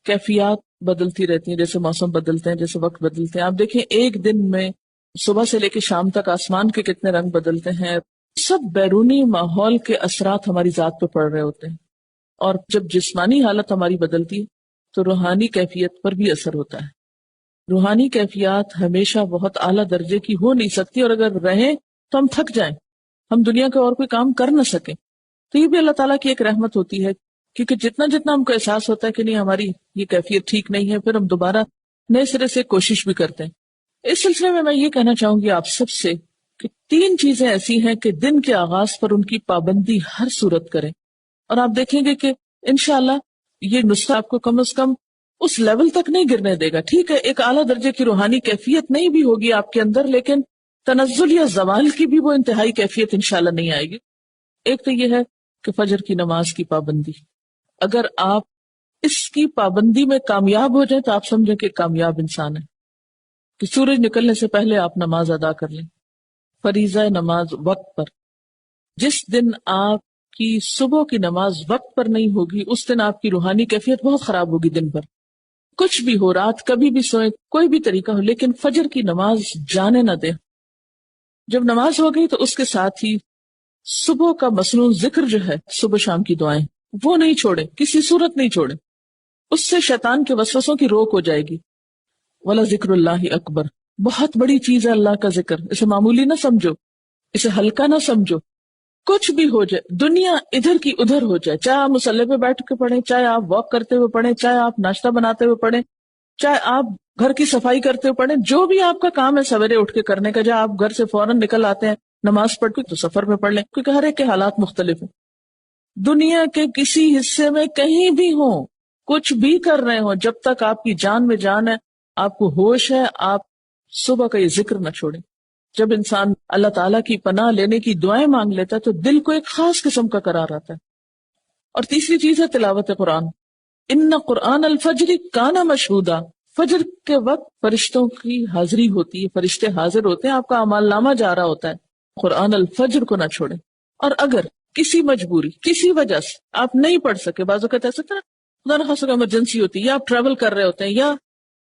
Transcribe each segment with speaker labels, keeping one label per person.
Speaker 1: کیفیات بدلتی رہتی ہیں، جیسے موسم بدلتے ہیں، جیسے وقت بدلتے ہیں. آپ دیکھیں ایک دن میں صبح سے لے کے شام تک آسمان کے کتنے رنگ بدلتے ہیں. سب بیرونی ماحول کے اثرات ہماری ذات پہ پڑ رہے ہوتے ہیں. اور جب جسمانی حالت ہماری بدلتی ہے تو روحانی کیفیت پر بھی اثر ہوتا ہے. روحانی کیفیات ہمیشہ بہت اعلیٰ درجے کی ہو نہیں سکتی، اور اگر رہیں تو ہم تھک جائیں، ہم دنیا کا اور کوئی کام کر نہ سکیں. تو یہ بھی اللہ تعالیٰ کی ایک رحمت ہوتی ہے، کیونکہ جتنا ہم کو احساس ہوتا ہے کہ نہیں ہماری یہ کیفیت ٹھیک نہیں ہے، پھر ہم دوبارہ نئے سرے سے کوشش بھی کرتے ہیں. اس سلسلے میں یہ کہنا چاہوں گی آپ سب سے کہ 3 چیزیں ایسی ہیں کہ دن کے آغاز پر ان کی پابندی ہر صورت کریں، اور آپ دیکھیں گے کہ انشاءاللہ یہ نسخہ آپ کو کم از کم اس لیول تک نہیں گرنے دے گا. ٹھیک ہے ایک اعلیٰ درجے کی روحانی کیفیت نہیں بھی ہوگی آپ کے اندر، لیکن تنزل یا زوال کی بھی وہ انتہائی کیفیت انشاءاللہ نہیں آئے گی. ایک تو یہ ہے کہ فجر کی نماز کی پابندی، اگر آپ اس کی پابندی میں کامیاب ہو جائیں تو آپ سمجھیں کہ کامیاب انسان ہے. کہ سورج نکلنے سے پہلے آپ نماز ادا کر لیں، فریضہ نماز وقت پر. جس دن آپ کی صبح کی نماز وقت پر نہیں ہوگی اس دن آپ کی روحانی کیفیت بہت خراب ہوگی. دن بھر کچھ بھی ہو، رات کبھی بھی سوئیں، کوئی بھی طریقہ ہو، لیکن فجر کی نماز جانے نہ دیں. جب نماز ہو گئی تو اس کے ساتھ ہی صبح کا مصنون ذکر جو ہے، صبح شام کی دعائیں، وہ نہیں چھوڑیں، کسی صورت نہیں چھوڑیں. اس سے شیطان کے وسوسوں کی روک ہو جائے گی. وَلَا ذِكْرُ اللَّهِ اکبر، بہت بڑی چیز ہے اللہ کا ذکر. اسے معمولی نہ سمجھو، اسے ہلکا نہ سمجھو. کچھ بھی ہو جائے، دنیا ادھر کی ادھر ہو جائے، چاہے آپ مصلی پہ بیٹھ کے پڑھیں، چاہے آپ واک کرتے ہوئے پڑھیں، چاہے آپ ناشتہ بناتے ہوئے پڑھیں، چاہے آپ گھر کی صفائی کرتے ہوئے پڑھیں، جو بھی آپ کا کام ہے سویرے اٹھ کے کرنے کا، جب آپ گھر سے فوراً نکل آتے ہیں نماز پڑھ کے تو سفر میں پڑھ لیں، کیونکہ ہر ایک کے حالات مختلف ہیں. دنیا کے کسی حصے میں کہیں بھی ہوں، کچھ بھی کر رہے ہوں، جب تک آپ کی جان میں جان ہے، آپ کو ہوش ہے، آپ صبح کا یہ ذکر نہ چھوڑیں. جب انسان اللہ تعالیٰ کی پناہ لینے کی دعائیں مانگ لیتا ہے تو دل کو ایک خاص قسم کا قرار آتا ہے. اور تیسری چیز ہے تلاوت قرآن. ان قرآن الفجر کانا مشہودا، فجر کے وقت فرشتوں کی حاضری ہوتی ہے، فرشتے حاضر ہوتے ہیں، آپ کا اعمال نامہ جا رہا ہوتا ہے. قرآن الفجر کو نہ چھوڑیں. اور اگر کسی مجبوری، کسی وجہ سے آپ نہیں پڑھ سکے، بعض اوقات ایسا کہ خدا نخواستہ ایمرجنسی ہوتی ہے، یا آپ ٹریول کر رہے ہوتے ہیں، یا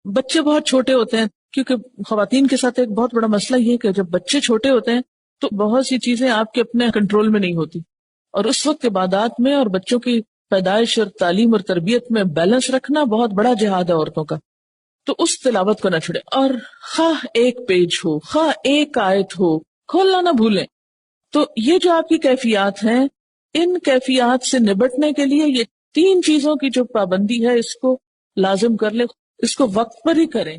Speaker 1: بچے بہت چھوٹے ہوتے ہیں، کیونکہ خواتین کے ساتھ ایک بہت بڑا مسئلہ یہ ہے کہ جب بچے چھوٹے ہوتے ہیں تو بہت سی چیزیں آپ کے اپنے کنٹرول میں نہیں ہوتی، اور اس وقت عبادات میں اور بچوں کی پیدائش اور تعلیم اور تربیت میں بیلنس رکھنا بہت بڑا جہاد ہے عورتوں کا. تو اس تلاوت کو نہ چھوڑے، اور خواہ ایک پیج ہو، خواہ ایک آیت ہو، کھولنا نہ بھولیں. تو یہ جو آپ کی کیفیات ہیں، ان کیفیات سے نبٹنے کے لیے یہ 3 چیزوں کی جو پابندی ہے اس کو لازم کر لیں، اس کو وقت پر ہی کریں.